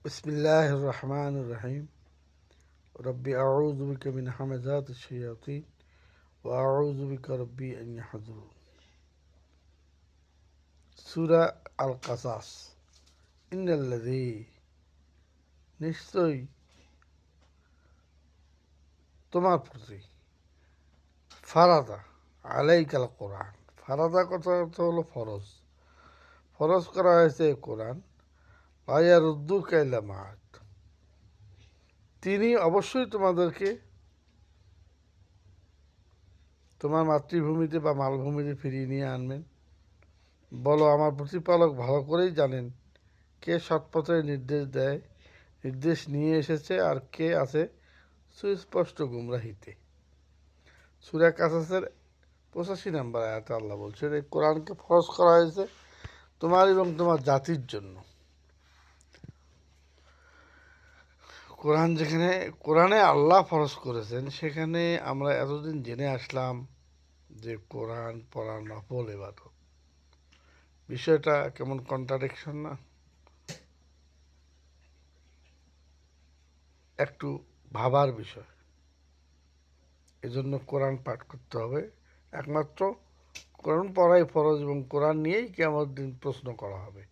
बिस्मिल्लाहिर रहमानिर रहीम रब्बी अऊज़ु बिका मिन हमाज़ातिश शयातीन व अऊज़ु बिका रब्बी अन यहज़ुरून। সূরা আল কাসাস। ইন্নাল্লাযী নিশ্চয়ই তোমার প্রতি ফারাদা আলাইকাল কোরআন। ফারাদা কথা অর্থ হলো ফরজ। ফরজ করা হয়েছে কোরআন। লায়ারুদ্দুকা ইলা মাআদ, তিনি অবশ্যই তোমাদেরকে তোমার মাতৃভূমিতে বা মালভূমিতে ফিরিয়ে নিয়ে আনবেন। বলো, আমার প্রতিপালক ভালো করেই জানেন কে সৎপথে নির্দেশ নিয়ে এসেছে আর কে আছে সুস্পষ্ট গুমরাহিতে। সূরা কাসাসের 85 নম্বর আয়াতে আল্লাহ বলছেন, এই কোরআনকে ফরজ করা হয়েছে তোমার এবং তোমার জাতির জন্য। কোরআনে আল্লাহ ফরজ করেছেন, সেখানে আমরা এতদিন জেনে আসলাম যে কোরআন পড়া নফল ইবাদত। বিষয়টা কেমন কন্ট্রাডিকশন না? একটু ভাবার বিষয়। এজন্য কোরআন পাঠ করতে হবে। একমাত্র কোরআন পড়াই ফরজ এবং কোরআন নিয়েই কিয়ামতের দিন প্রশ্ন করা হবে।